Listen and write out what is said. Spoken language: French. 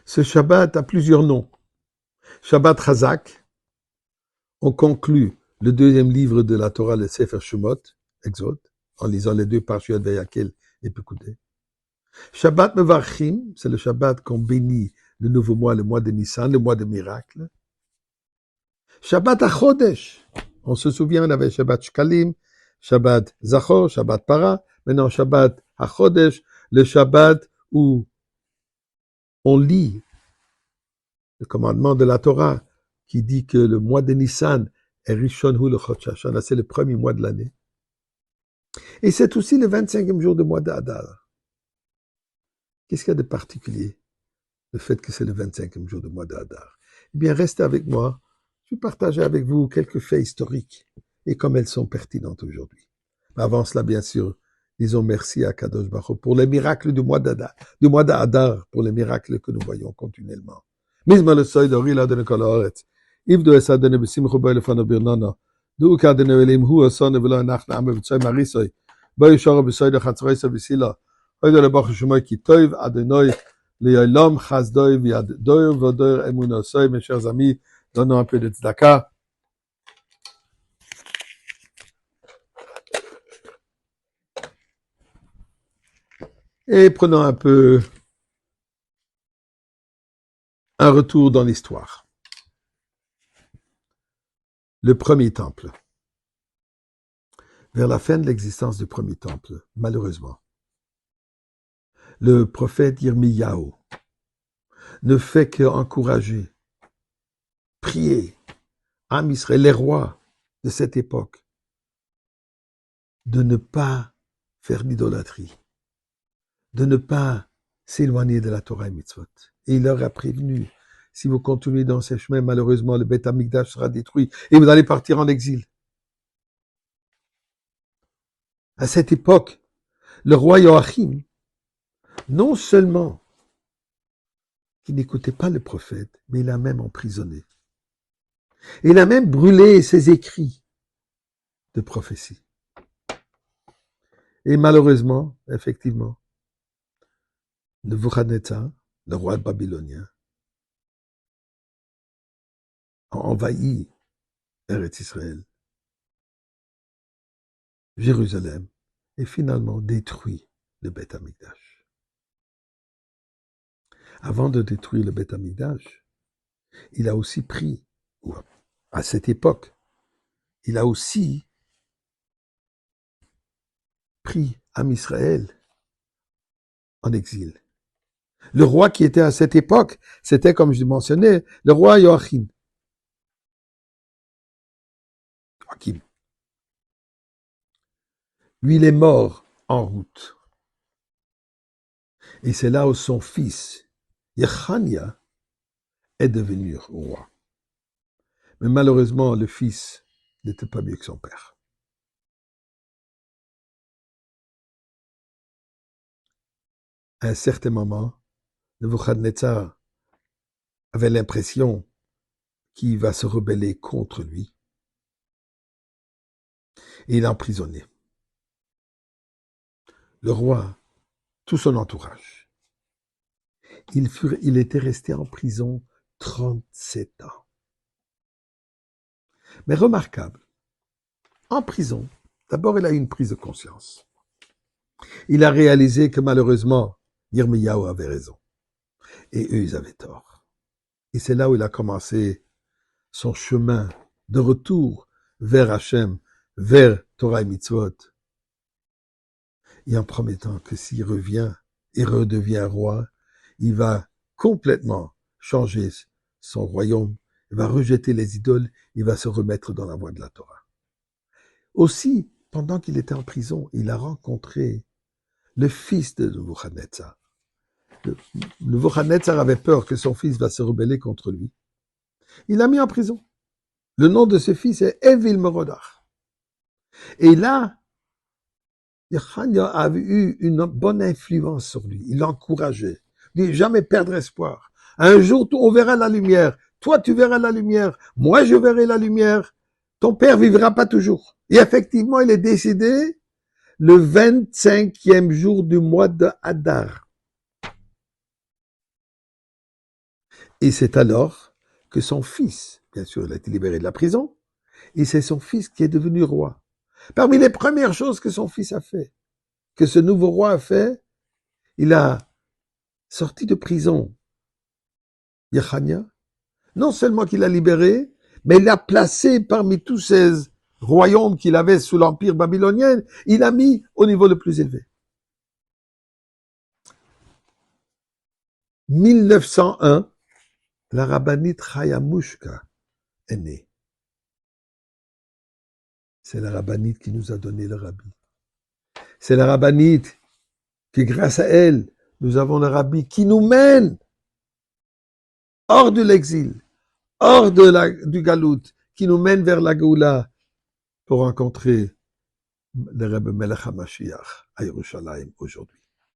Ce Shabbat a plusieurs noms. Shabbat Chazak, on conclut le deuxième livre de la Torah, le Sefer Shemot, Exode, en lisant les deux parshiyot Vayakel et Pekudei. Shabbat Mevarchim, c'est le Shabbat qu'on bénit le nouveau mois, le mois de Nissan, le mois de miracle. Shabbat HaChodesh, on se souvient, on avait Shabbat Shkalim, Shabbat Zachor, Shabbat Para, maintenant Shabbat HaChodesh, le Shabbat où on lit le commandement de la Torah qui dit que le mois de Nissan est Rishon Hu le Chodesh Hashanah, c'est le premier mois de l'année. Et c'est aussi le 25e jour du mois d'Adar. Qu'est-ce qu'il y a de particulier, le fait que c'est le 25e jour du mois d'Adar? Eh bien, restez avec moi. Je vais partager avec vous quelques faits historiques et comme elles sont pertinentes aujourd'hui. Mais avant cela, bien sûr, disons merci à Kadosh Baruch Hu pour les miracles du mois d'Adar, pour les miracles que nous voyons continuellement. Mizma le soy d'Ori la de Kol Haaretz. Ivdo es Adonai b'simcha bo lefanav birnana. Du k'Adonai Elohim hu asanu v'lo anachnu am b'tzoy marisoy. Bo yishara b'soy lechatzroisa v'sila. Oydo leBaruch Shemoy ki tov Adonai li'olam chasdoi v'yadoi v'odor emunosoy. Mes chers amis, donnons un peu de tzedaka. Et prenons un peu un retour dans l'histoire. Le premier temple. Vers la fin de l'existence du premier temple, malheureusement, le prophète Yirmiyahu ne fait qu'encourager, prier Am Israël, les rois de cette époque, de ne pas faire l'idolâtrie, de ne pas s'éloigner de la Torah et Mitzvot. Et il leur a prévenu, si vous continuez dans ces chemins, malheureusement, le Beth Amikdash sera détruit et vous allez partir en exil. À cette époque, le roi Joachim, non seulement qu'il n'écoutait pas le prophète, mais il l'a même emprisonné. Et il a même brûlé ses écrits de prophétie. Et malheureusement, effectivement, Nebuchadnezzar, le roi babylonien, a envahi Eretz Israël, Jérusalem, et finalement détruit le Beth Amikdash. Avant de détruire le Beth Amikdash, il a aussi pris, à cette époque, il a aussi pris Am Israël en exil. Le roi qui était à cette époque, c'était, comme je mentionnais, le roi Joachim. Lui, il est mort en route. Et c'est là où son fils, Yechania, est devenu roi. Mais malheureusement, le fils n'était pas mieux que son père. À un certain moment, Nebuchadnezzar avait l'impression qu'il va se rebeller contre lui. Et il l'a emprisonné. Le roi, tout son entourage. Il était resté en prison 37 ans. Mais remarquable, en prison, d'abord il a eu une prise de conscience. Il a réalisé que malheureusement, Yirmiyahu avait raison. Et eux, ils avaient tort. Et c'est là où il a commencé son chemin de retour vers Hachem, vers Torah et Mitzvot. Et en promettant que s'il revient et redevient roi, il va complètement changer son royaume, il va rejeter les idoles, il va se remettre dans la voie de la Torah. Aussi, pendant qu'il était en prison, il a rencontré le fils de Nebuchadnezzar. Nebuchadnezzar avait peur que son fils va se rebeller contre lui. Il l'a mis en prison. Le nom de ce fils est Evil Merodach. Et là, Yechania avait eu une bonne influence sur lui. Il l'encourageait. Il dit, jamais perdre espoir. Un jour, on verra la lumière. Toi, tu verras la lumière. Moi, je verrai la lumière. Ton père vivra pas toujours. Et effectivement, il est décédé le 25e jour du mois de Hadar. Et c'est alors que son fils, bien sûr, il a été libéré de la prison, et c'est son fils qui est devenu roi. Parmi les premières choses que son fils a fait, que ce nouveau roi a fait, il a sorti de prison Yechania. Non seulement qu'il l'a libéré, mais il l'a placé parmi tous ces royaumes qu'il avait sous l'empire babylonien, il l'a mis au niveau le plus élevé. 1901, la rabbinite Chaya Mushka est née. C'est la rabbinite qui nous a donné le rabbi. C'est la rabbinite qui, grâce à elle, nous avons le rabbi qui nous mène hors de l'exil, hors du galout, qui nous mène vers la Géoula pour rencontrer le Rebbe Melech HaMashiach à Yerushalayim aujourd'hui.